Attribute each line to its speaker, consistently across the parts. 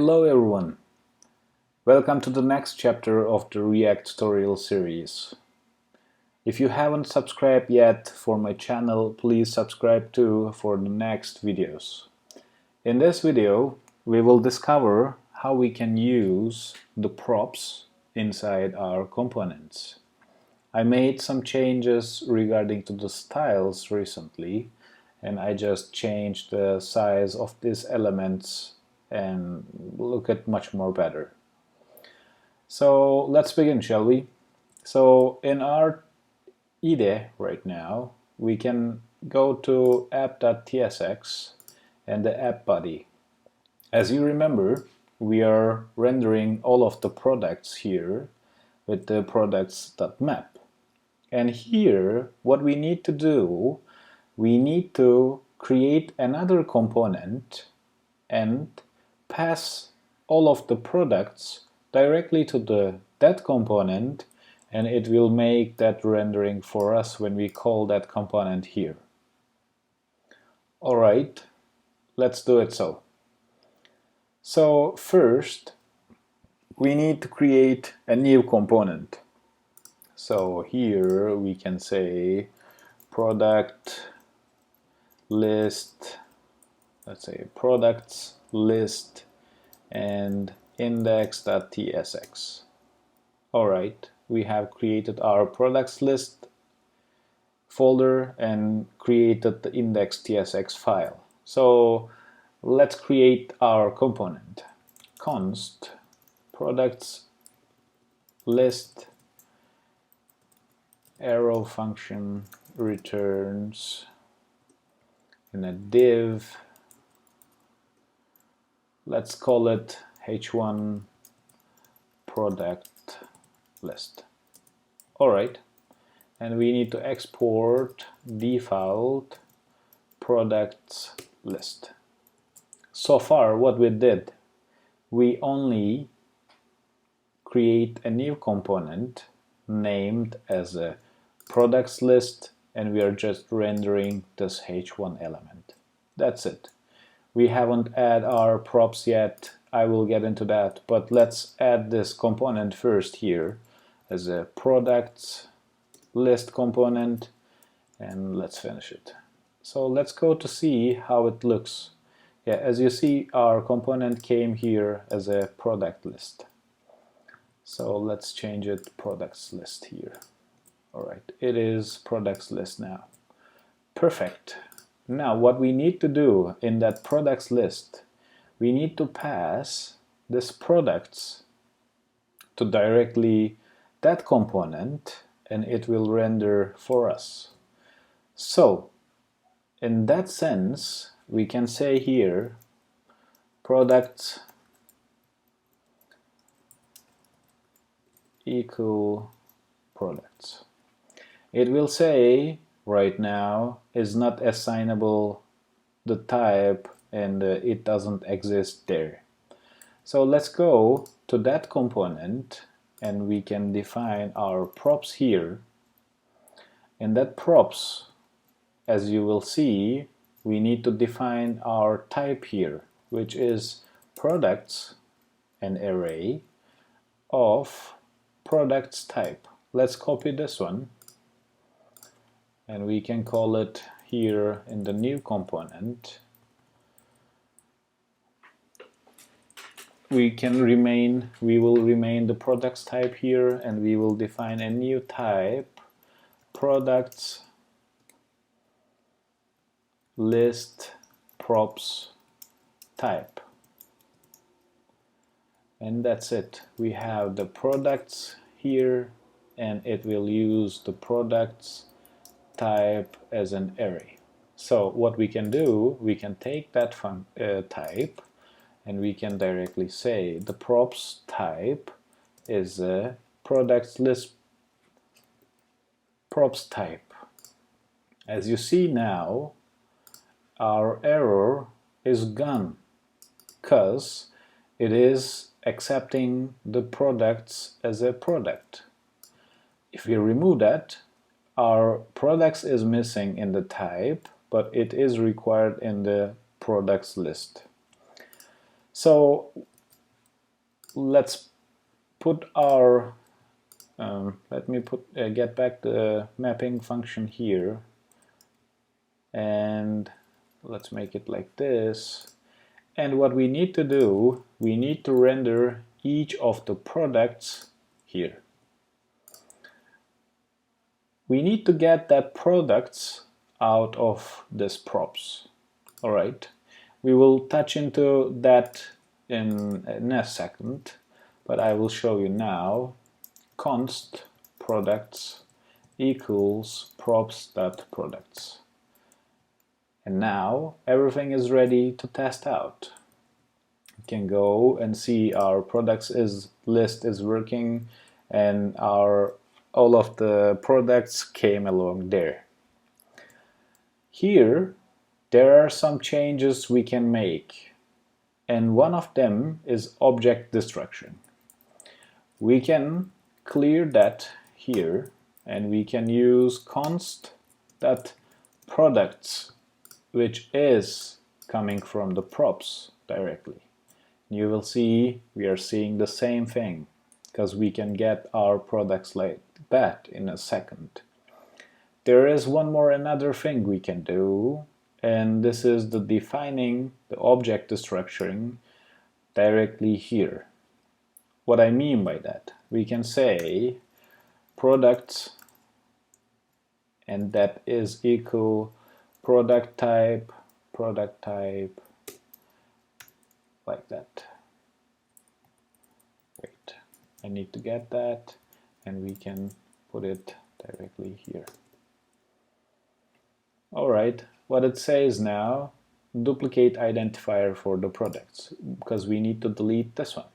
Speaker 1: Hello everyone! Welcome to the next chapter of the React tutorial series. If you haven't subscribed yet for my channel, please subscribe too for the next videos. In this video, we will discover how we can use the props inside our components. I made some changes regarding to the styles recently, and I just changed the size of these elements and look at much more better. So let's begin, shall we? So in our IDE right now, we can go to app.tsx and the app body. As you remember, we are rendering all of the products here with the products.map. And here, what we need to do, we need to create another component and pass all of the products directly to that component, and it will make that rendering for us when we call that component here. Alright, let's do it so. So first, we need to create a new component. So here we can say product list, let's say products list and index.tsx. Alright, we have created our products list folder and created the index.tsx file. So let's create our component. Const products list arrow function returns in a div. Let's call it h1 product list. Alright, and we need to export default products list. So far what we did, we only create a new component named as a products list, and we are just rendering this h1 element. That's it. We haven't added our props yet. I will get into that, but let's add this component first here as a products list component, and let's finish it. So let's go to see how it looks. Yeah, as you see, our component came here as a product list. So let's change it products list here. Alright, it is products list now. Perfect. Now what we need to do in that products list, we need to pass this products to directly that component, and it will render for us. So in that sense, we can say here products equal products. It will say right now is not assignable the type, and it doesn't exist there. So let's go to that component and we can define our props here. In that props, as you will see, we need to define our type here, which is products, an array of products type. Let's copy this one and we can call it here in the new component. We will remain the products type here, and we will define a new type, products list props type. And that's it. We have the products here, and it will use the products type as an array. So what we can do, we can take that type and we can directly say the props type is a products list props type. As you see now, our error is gone because it is accepting the products as a product. If we remove that, our products is missing in the type, but it is required in the products list. So let's put our let me get back the mapping function here, and let's make it like this. And what we need to do, we need to render each of the products here. We need to get that products out of this props. All right, we will touch into that in a second, but I will show you now. Const products equals props.products. And now everything is ready to test out. You can go and see our products list is working, and all of the products came along there. Here there are some changes we can make, and one of them is object destruction. We can clear that here, and we can use const.products, which is coming from the props directly. You will see we are seeing the same thing, because we can get our products like that in a second. There is another thing we can do, and this is the defining the object destruction directly here. What I mean by that, we can say products, and that is equal product type, like that. Wait, I need to get that, and we can put it directly here. Alright, what it says now, duplicate identifier for the products, because we need to delete this one.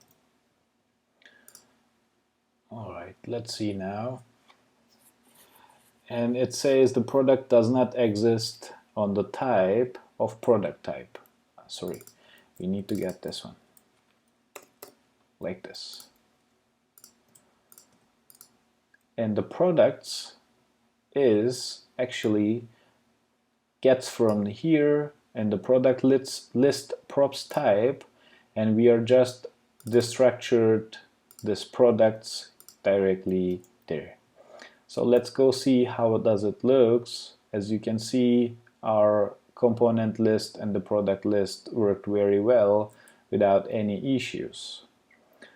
Speaker 1: Alright, let's see now. And it says the product does not exist on the type of product type. Sorry, we need to get this one like this. And the products is actually gets from here, and the product list props type, and we are just destructured this products directly there. So let's go see how does it looks. As you can see, our component list and the product list worked very well without any issues.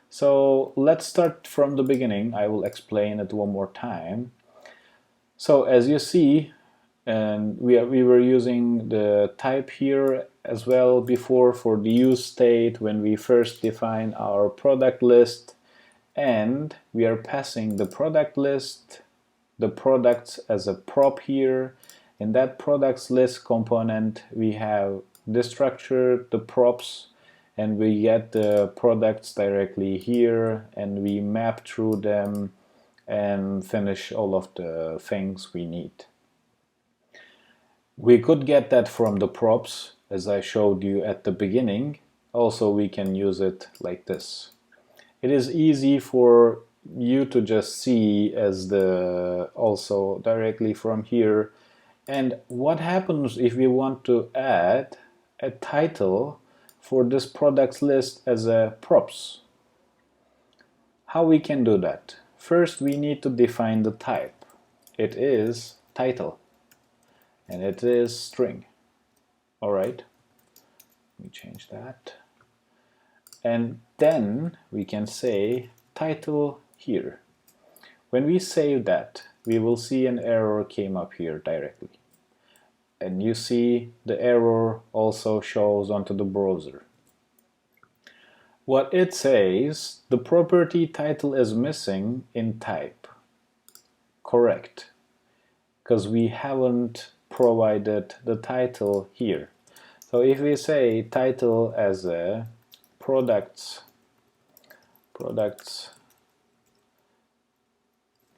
Speaker 1: So let's start from the beginning. I will explain it one more time. So as you see, and we were using the type here as well before for the use state when we first define our product list, and we are passing the product list, the products as a prop here. In that products list component we have destructured the props, and we get the products directly here, and we map through them and finish all of the things we need. We could get that from the props, as I showed you at the beginning. Also, we can use it like this. It is easy for you to just see as the also directly from here. And what happens if we want to add a title for this products list as a props? How we can do that? First, we need to define the type. It is title, and it is string. All right, let me change that. And then we can say title here. When we save that, we will see an error came up here directly. And you see the error also shows onto the browser. What it says, the property title is missing in type. Correct, because we haven't provided the title here. So if we say title as a products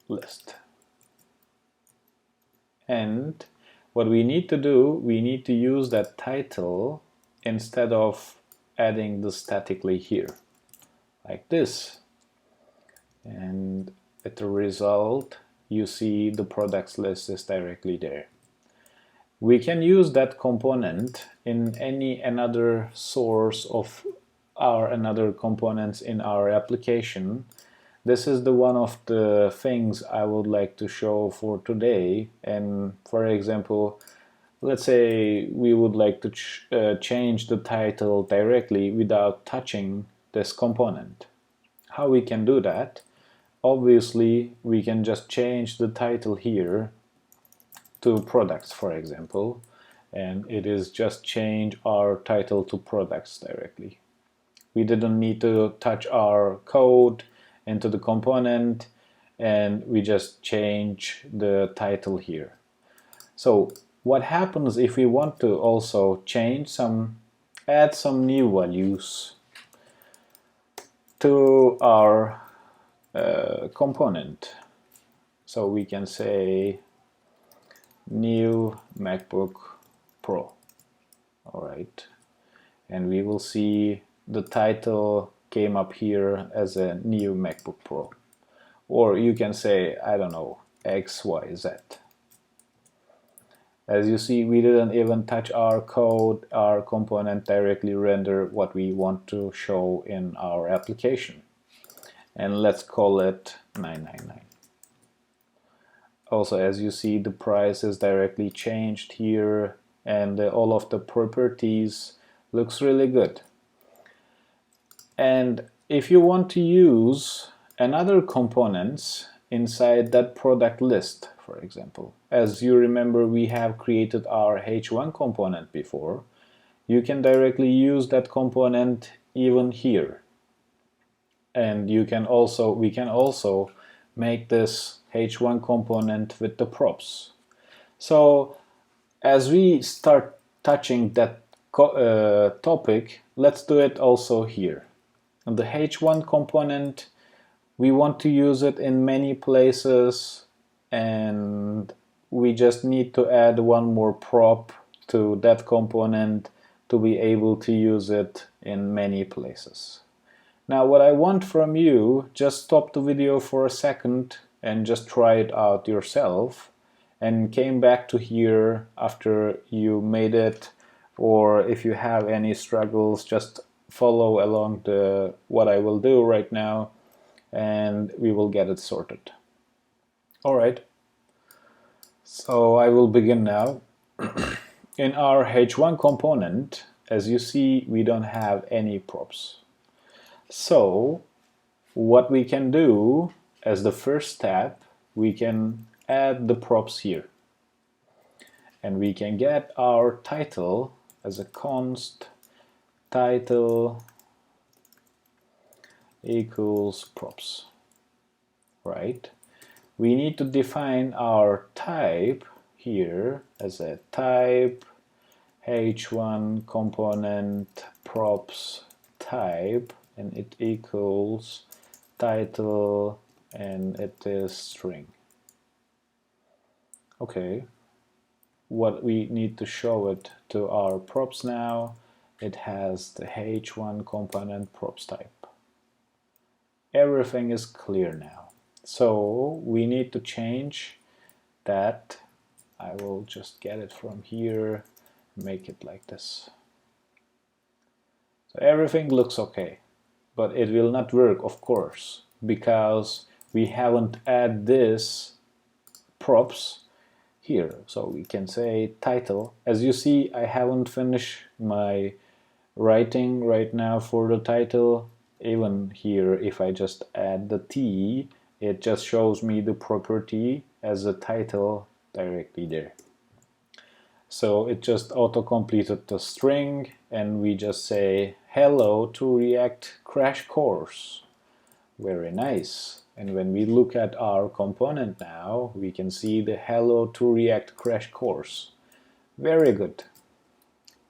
Speaker 1: list, and what we need to do, we need to use that title instead of adding the statically here, like this. And at the result, you see the products list is directly there. We can use that component in another source of our another components in our application, this is the one of the things I would like to show for today. And for example, let's say we would like to change the title directly without touching this component. How we can do that? Obviously, we can just change the title here to products, for example, and it is just change our title to products directly. We didn't need to touch our code into the component, and we just change the title here. So what happens if we want to also add some new values to our component? So we can say new MacBook Pro. All right, and we will see the title came up here as a new MacBook Pro. Or you can say, I don't know, XYZ. As you see, we didn't even touch our code, our component directly render what we want to show in our application. And let's call it 999. Also, as you see, the price is directly changed here, and all of the properties looks really good. And if you want to use another components inside that product list, for example, as you remember, we have created our h1 component before, you can directly use that component even here. And we can also make this h1 component with the props. So as we start touching that topic, let's do it also here. And the h1 component, we want to use it in many places, and we just need to add one more prop to that component to be able to use it in many places. Now what I want from you, just stop the video for a second and just try it out yourself, and came back to here after you made it, or if you have any struggles, just follow along what I will do right now, and we will get it sorted. All right, so I will begin now. In our h1 component, as you see, we don't have any props. So what we can do as the first step, we can add the props here. And we can get our title as a const title equals props, right? We need to define our type here as a type h1 component props type, and it equals title, and it is string. Okay, what we need to show it to our props now, it has the h1 component props type. Everything is clear now. So we need to change that. I will just get it from here, make it like this. So everything looks okay, but it will not work, of course, because we haven't added this props here. So we can say title. As you see, I haven't finished my writing right now for the title. Even here, if I just add the T, it just shows me the property as a title directly there. So it just auto-completed the string, and we just say hello to React crash course. Very nice. And when we look at our component now, we can see the hello to React crash course. Very good.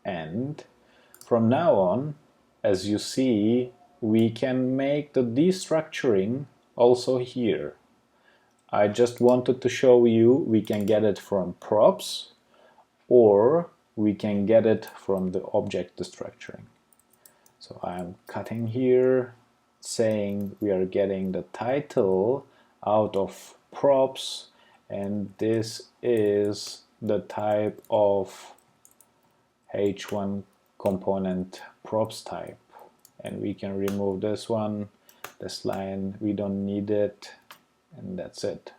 Speaker 1: And from now on, as you see, we can make the destructuring also here. I just wanted to show you we can get it from props, or we can get it from the object destructuring. So I'm cutting here, saying we are getting the title out of props, and this is the type of h1 component props type, and we can remove this one, this line, we don't need it, and that's it.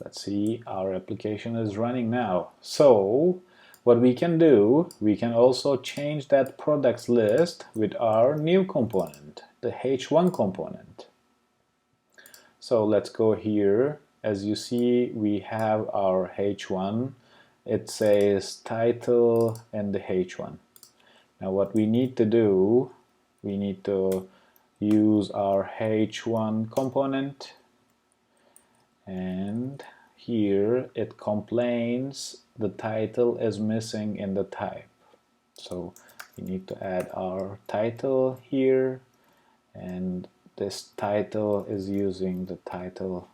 Speaker 1: Let's see, our application is running now. So what we can do, we can also change that products list with our new component, the h1 component. So let's go here. As you see, we have our h1. It says title and the h1. Now what we need to do, we need to use our h1 component, and here it complains the title is missing in the type. So we need to add our title here, and this title is using the title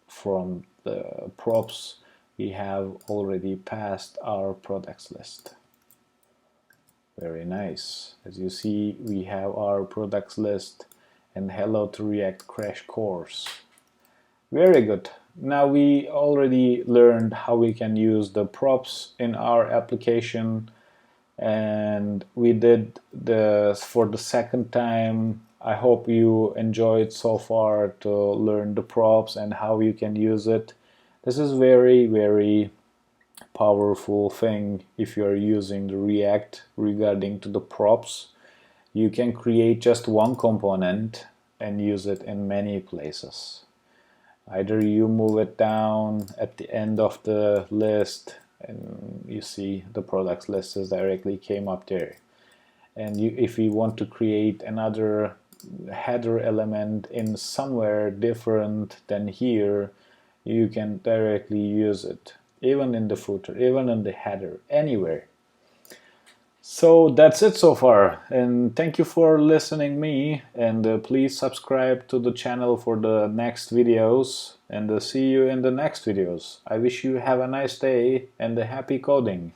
Speaker 1: from the props we have already passed our products list. Very nice. As you see, we have our products list and hello to React crash course. Very good. Now we already learned how we can use the props in our application, and we did this for the second time. I hope you enjoyed so far to learn the props and how you can use it. This is very powerful thing if you are using the React regarding to the props. You can create just one component and use it in many places. Either you move it down at the end of the list and you see the products list is directly came up there. And if you want to create another header element in somewhere different than here, you can directly use it, even in the footer, even in the header, anywhere. So that's it so far, and thank you for listening me, and please subscribe to the channel for the next videos, and see you in the next videos. I wish you have a nice day and a happy coding.